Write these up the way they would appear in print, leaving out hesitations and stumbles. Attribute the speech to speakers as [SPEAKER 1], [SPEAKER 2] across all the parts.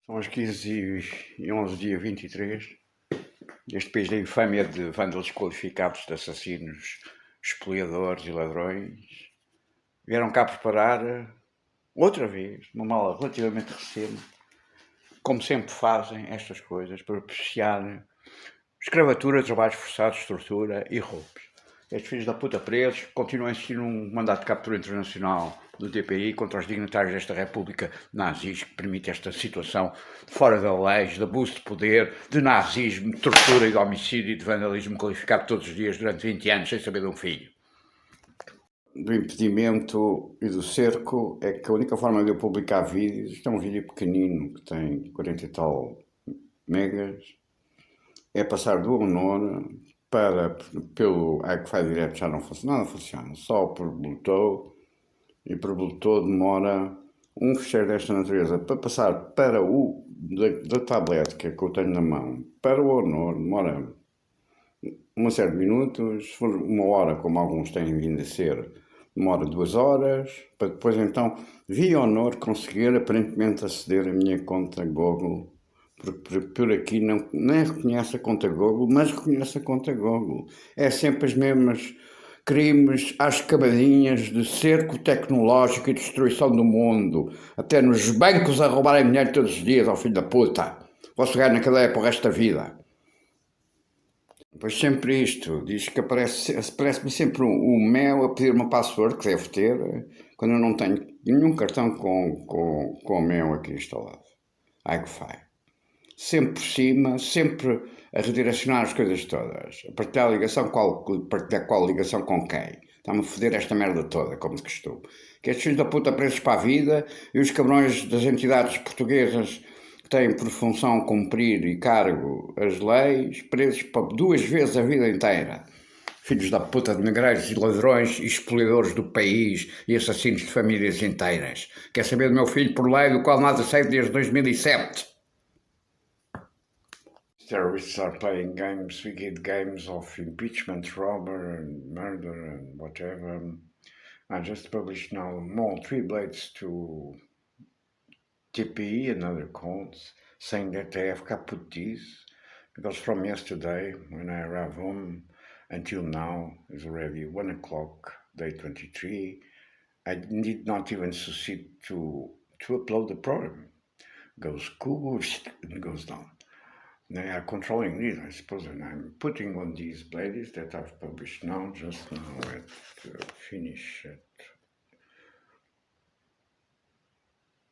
[SPEAKER 1] São as 15h11, dia 23. Este país da infâmia de vândalos qualificados, de assassinos, espoliadores e ladrões, vieram cá preparar, outra vez, uma mala relativamente recente, como sempre fazem estas coisas, para propiciar escravatura, trabalhos forçados, tortura e roubos. Estes filhos da puta presos continuam a existir num mandato de captura internacional do DPI contra os dignitários desta República nazis, que permite esta situação fora da lei, de abuso de poder, de nazismo, de tortura e de homicídio e de vandalismo qualificado todos os dias durante 20 anos sem saber de um filho. Do impedimento e do cerco é que a única forma de eu publicar vídeos, isto é um vídeo pequenino que tem 40 e tal megas, é passar do honor pelo Wi-Fi direto já não funciona, nada funciona, só por Bluetooth, e por Bluetooth demora um fecheiro desta natureza para passar para o da tablet que eu tenho na mão para o honor, demora uma série de minutos, se for uma hora como alguns têm vindo a ser, demora 2 horas, para depois então, via honor, conseguir aparentemente aceder à minha conta Google, porque por aqui não reconhece a conta Google, mas reconhece a conta Google. É sempre as mesmas crimes às cavadinhas de cerco tecnológico e destruição do mundo, até nos bancos a roubarem dinheiro todos os dias, ao filho da puta. Posso ganhar na cadeia para o resto da vida. Pois sempre isto, diz que aparece-me sempre o mel a pedir uma password que deve ter, quando eu não tenho nenhum cartão com o mel aqui instalado. Wi-Fi. Sempre por cima, sempre a redirecionar as coisas todas. A partilhar a ligação, partilhar qual ligação com quem. Está-me a foder esta merda toda, como de costume. Que estes filhos da puta presos para a vida e os cabrões das entidades portuguesas que têm por função cumprir e cargo as leis, presos para 2 vezes a vida inteira. Filhos da puta de negreiros e ladrões e espoliadores do país e assassinos de famílias inteiras. Quer saber do meu filho por lei, do qual nada sei desde 2007? Terrorists are playing games, wicked games of impeachment, robber and murder and whatever. I just published now more 3 blades to TPE and other courts, saying that they have kaput this, because from yesterday, when I arrived home, until now, is already 1 o'clock, day 23, I did not even succeed to upload the program. Goes cool and goes down. They are controlling this, I suppose, and I'm putting on these playlists that I've published now, just now at finish at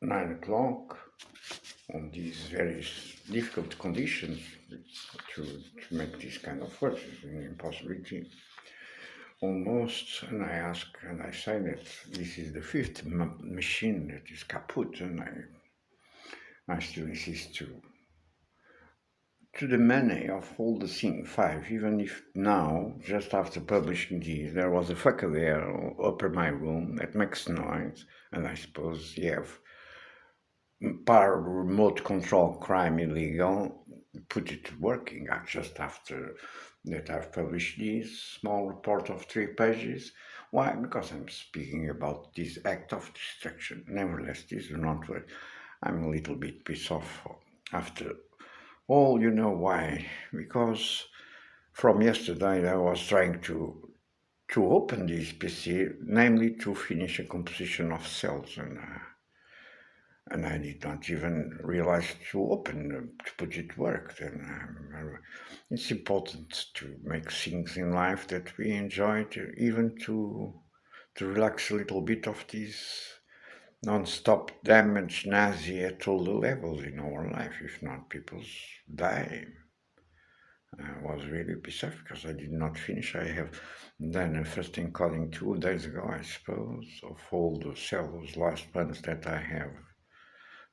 [SPEAKER 1] 9 o'clock, on these very difficult conditions to make this kind of work. It's an impossibility almost, and I ask and I say that this is the 5th machine that is kaput, and I still insist to the money of all the thing 5, even if now, just after publishing this, there was a fucker there up in my room that makes noise, and I suppose you have power remote control crime illegal, put it working just after that I've published this small report of 3 pages. Why? Because I'm speaking about this act of destruction. Nevertheless, this do not work. I'm a little bit pissed off after all, you know why? Because from yesterday I was trying to open this PC, namely to finish a composition of cells, and I did not even realize to open to put it work. Then it's important to make things in life that we enjoy, even to relax a little bit of this non-stop damage Nazi at all the levels in our life. If not, people die. I was really pissed off because I did not finish. I have done a first encoding 2 days ago, I suppose, of all the cells, last ones that I have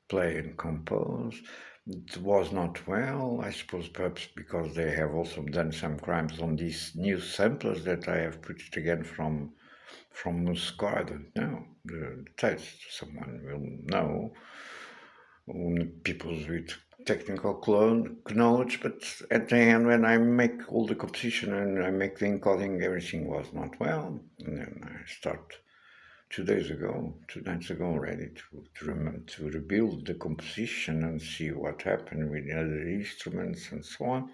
[SPEAKER 1] played and composed. It was not well, I suppose, perhaps because they have also done some crimes on these new samplers that I have put it again from Moscow. I don't know the taste. Someone will know. People with technical knowledge, but at the end, when I make all the composition and I make the encoding, everything was not well, and then I start 2 days ago, 2 nights ago already, to rebuild the composition and see what happened with the other instruments and so on.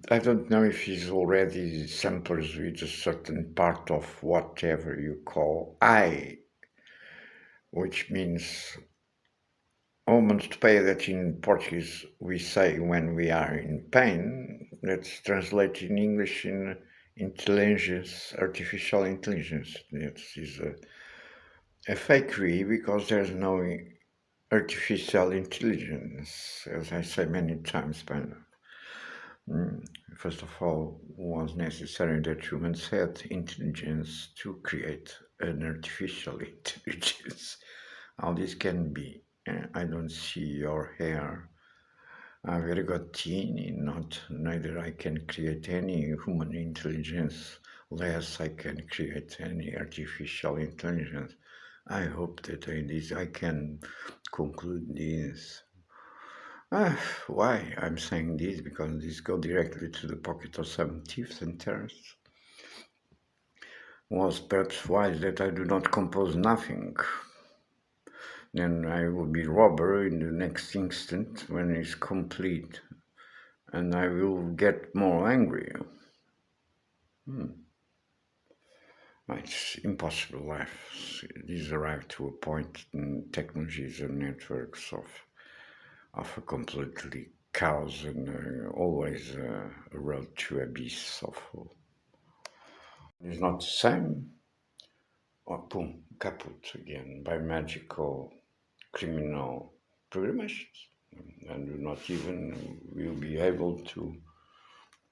[SPEAKER 1] I don't know if he's already samples with a certain part of whatever you call I, which means almost pay that in Portuguese we say when we are in pain. That's translated in English in intelligence, artificial intelligence. That is a fakery because there's no artificial intelligence, as I say many times by now. First of all, was necessary that humans had intelligence to create an artificial intelligence. How this can be? I don't see your hair. I've very got teeny, not neither I can create any human intelligence, less I can create any artificial intelligence. I hope that I can conclude this. Why I'm saying this? Because this go directly to the pocket of some thieves and terrorists. Was perhaps wise that I do not compose nothing. Then I will be robber in the next instant when it's complete, and I will get more angry. It's impossible life. These arrive to a point in technologies and networks of a completely chaos and always a road to abyss of it's not the same. Or boom, kaput again by magical criminal programations, and do not even will be able to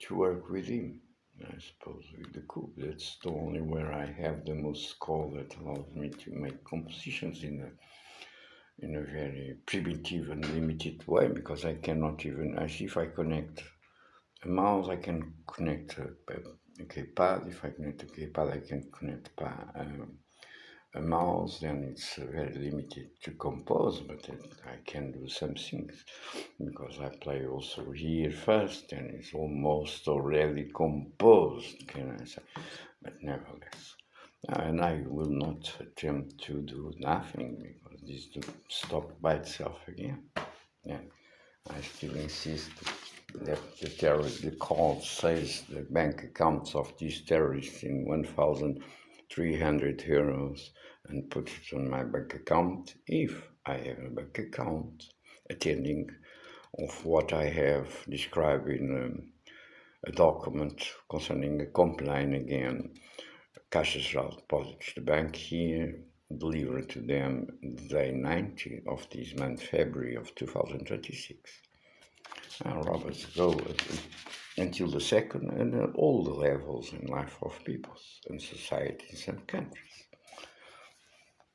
[SPEAKER 1] work with him. I suppose with the coup. That's the only where I have the most call that allows me to make compositions in a very primitive and limited way, because I cannot even, I see if I connect a mouse, I can connect a keypad. If I connect a keypad, I can connect a mouse, then it's very limited to compose, but I can do some things because I play also here first, and it's almost already composed, can I say, but nevertheless. And I will not attempt to do nothing because this will stop by itself again. And I still insist that the call says the bank accounts of these terrorists in 1,300 euros and put it on my bank account if I have a bank account, attending of what I have described in a document concerning a complaint again. Caixa Geral Deposits, the bank here, delivered to them day 90 of this month, February of 2026. Roberts go until the second and all the levels in life of peoples and societies and countries.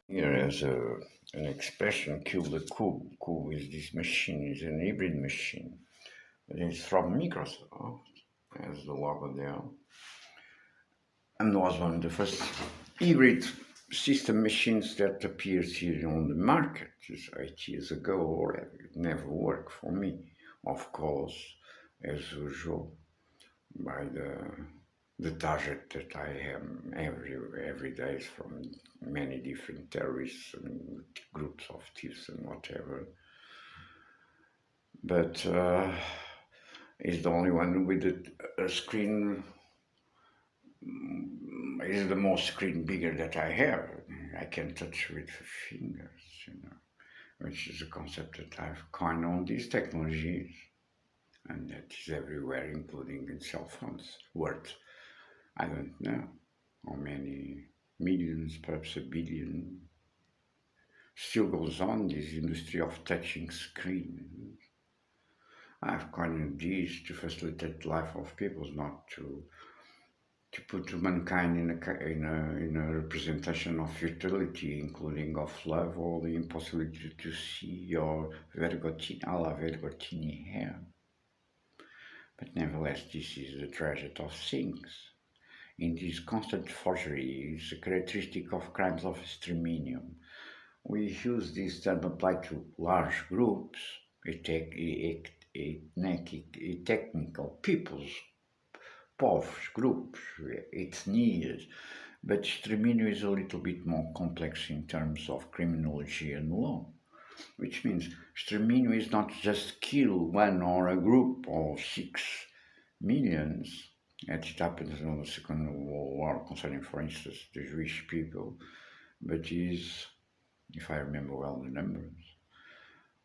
[SPEAKER 1] Here as an expression, kill the coup. Coup is this machine, is an hybrid machine. It's from Microsoft, as the logo there, and was one of the first hybrid system machines that appeared here on the market just 8 years ago already. It never worked for me, of course, as usual, by the target that I am every day from many different terrorists and groups of thieves and whatever. But it's the only one with a screen. Is the most screen bigger that I have. I can touch with fingers, which is a concept that I've coined on these technologies, and that is everywhere, including in cell phones. Worth, I don't know how many millions, perhaps a billion. Still goes on this industry of touching screens. I've coined these to facilitate the life of people, not to put mankind in a representation of futility, including of love, or the impossibility to see your alla Vergotini hair. But nevertheless, this is the tragedy of things. In this constant forgery is a characteristic of crimes of exterminium. We use this term applied to large groups, technical peoples, povos, grupos, etnias, But exterminio is a little bit more complex in terms of criminology and law, which means exterminio is not just kill one or a group or 6 millions, as it happens in the Second World War concerning, for instance, the Jewish people, but is, if I remember well the numbers,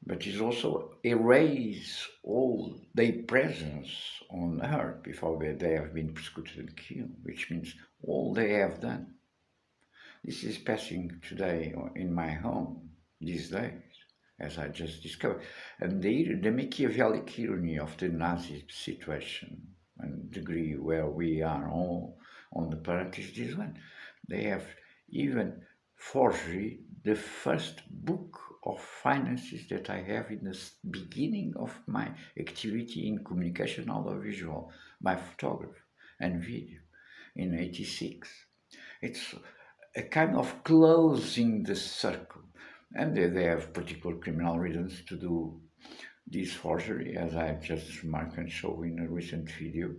[SPEAKER 1] but is also erase all their presence on earth before they have been persecuted and killed, which means all they have done. This is passing today in my home these days, as I just discovered. And the Machiavellic irony of the Nazi situation and degree where we are all on the planet is this one. They have even forgery the first book of finances that I have in the beginning of my activity in communication audiovisual by photography and video in 86. It's a kind of closing the circle. And they have particular criminal reasons to do this forgery, as I just remarked and showed in a recent video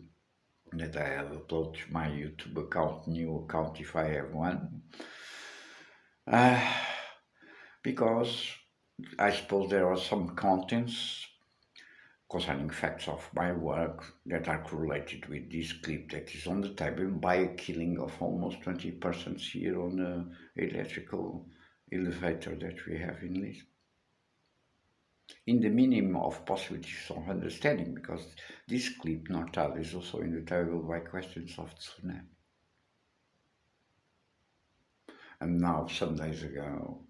[SPEAKER 1] that I have uploaded to my YouTube account, new account if I have one. Because I suppose there are some contents concerning facts of my work that are correlated with this clip that is on the table by a killing of almost 20 persons here on the electrical elevator that we have in Lisbon. In the minimum of possibilities of understanding, because this clip, not other, is also in the table by questions of tsunami. And now, some days ago,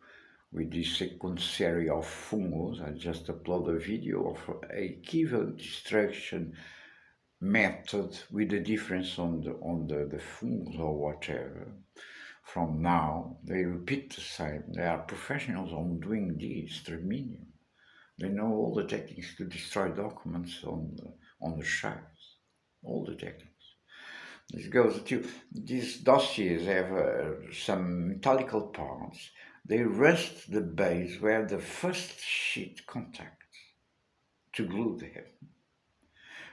[SPEAKER 1] with this second series of fungus, I just uploaded a video of a equivalent destruction method with the difference on the fungus or whatever. From now, they repeat the same. They are professionals on doing this, terminium. They know all the techniques to destroy documents on the shelves, all the techniques. This goes to these dossiers have some metallical parts. They rust the base where the first sheet contacts to glue them.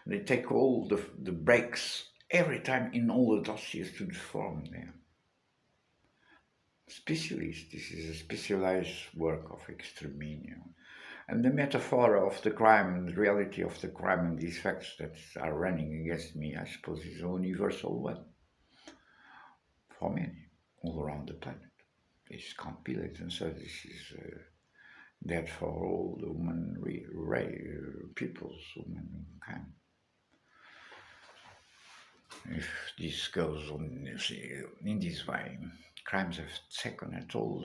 [SPEAKER 1] They take all the breaks every time in all the dossiers to deform them. Specialists, this is a specialized work of exterminio. And the metaphor of the crime, the reality of the crime and these facts that are running against me, I suppose, is a universal one for many all around the planet. This can't be it, and so this is dead for all the human peoples, humankind. If this goes on in this way, crimes have taken at all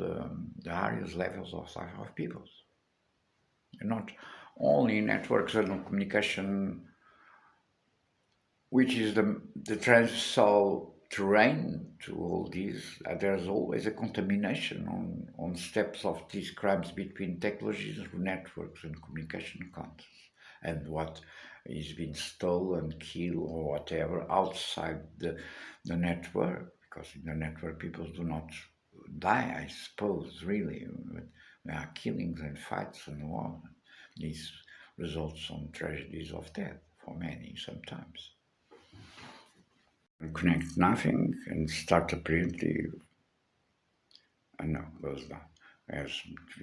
[SPEAKER 1] the highest levels of life of peoples. And not only networks and communication, which is the transversal terrain to all these. There's always a contamination on steps of these crimes between technologies, networks, and communication contexts, and what is being stolen, killed, or whatever outside the network. Because in the network, people do not die, I suppose, really. But there are killings and fights and war. This results on tragedies of death for many sometimes. Connect nothing and start apparently, no, goes down. As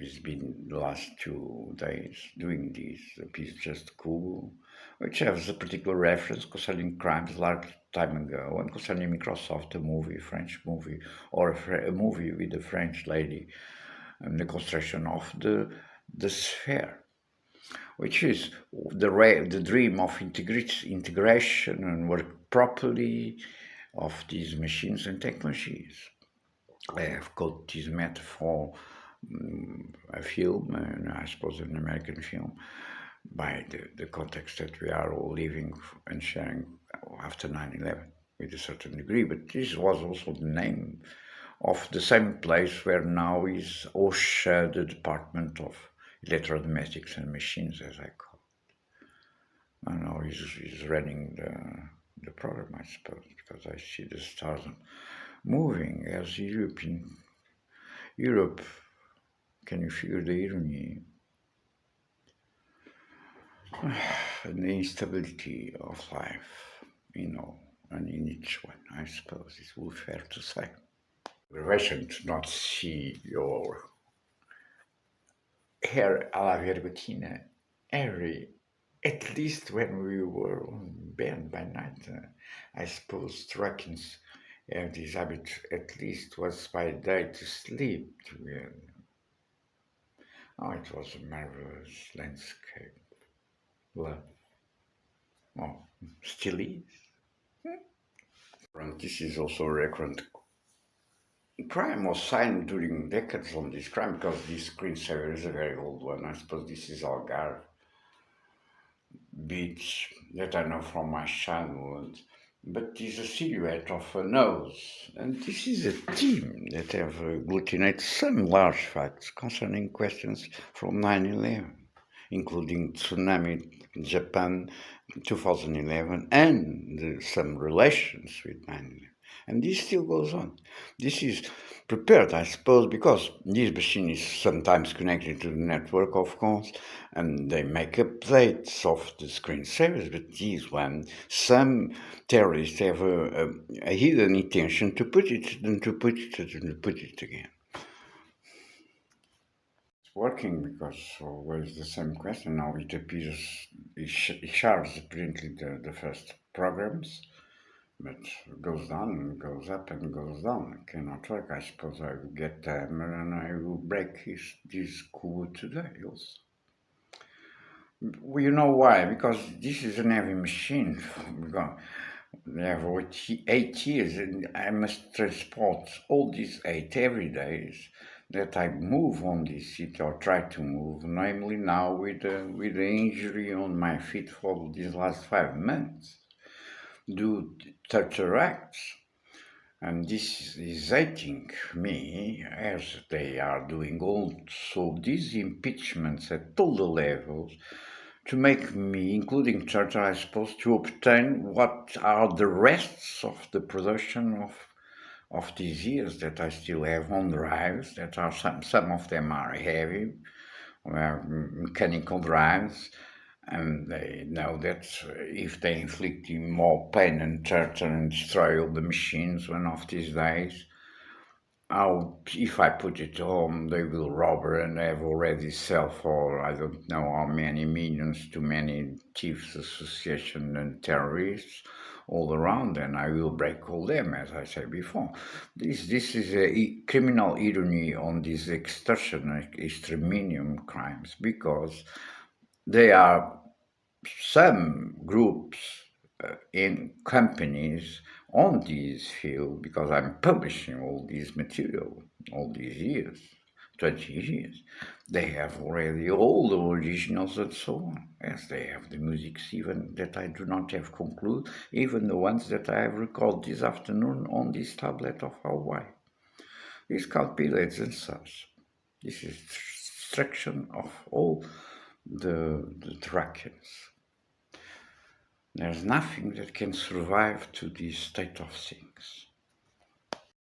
[SPEAKER 1] it's been the last 2 days doing this, a piece just cool, which has a particular reference concerning crimes large time ago and concerning Microsoft, a movie, French movie, or a movie with a French lady and the construction of the sphere, which is the dream of integration and work properly of these machines and technologies. I have got this metaphor, a film, and I suppose an American film, by the context that we are all living and sharing after 9/11 with a certain degree. But this was also the name of the same place where now is OSHA, the Department of Electrodomestics and Machines, as I call it. And now he's running the program, I suppose, because I see the stars moving as Europe. Can you figure the irony and the instability of life, and in each one, I suppose it's fair to say. Relation to not see your hair à la vergotina, Harry. At least when we were on bed by night, I suppose Truckins have this habit, at least was by day, to sleep together. Oh, it was a marvelous landscape. Love. Oh, still is. And this is also a recurrent crime was signed during decades on this crime because this screensaver is a very old one. I suppose this is Algarve Beach that I know from my childhood. But it's a silhouette of a nose. And this is a team that have agglutinated some large facts concerning questions from 9/11, including tsunami in Japan 2011 and some relations with 9/11. And this still goes on. This is prepared, I suppose, because this machine is sometimes connected to the network, of course, and they make updates of the screensavers. But this one, some terrorists have a hidden intention to put it and to put it and to put it again. It's working because always the same question. Now it appears it shards apparently the first programs. But goes down and goes up and goes down. It cannot work. I suppose I will get the hammer and I will break this code today also. Well, you know why? Because this is an heavy machine. They have 8 years and I must transport all these 8 every day that I move on this seat or try to move, namely now with the injury on my feet for these last 5 months. Do torture acts. And this is hating me as they are doing also these impeachments at all the levels to make me, including torture, I suppose, to obtain what are the rests of the production of these years that I still have on drives, that are some of them are heavy, mechanical drives, and they know that if they inflict more pain and torture and destroy all the machines one of these days, if I put it home, they will rob her and have already sell for I don't know how many millions to many thieves association and terrorists all around, and I will break all them, as I said before. This is a criminal irony on these extortion, extreminium crimes, because they are some groups in companies on this field, because I'm publishing all this material, all these years, 20 years, they have already all the originals and so on, as they have the musics even that I do not have concluded, even the ones that I have recorded this afternoon on this tablet of Hawaii. This calculates and such. This is destruction of all the Thracians. There's nothing that can survive to this state of things.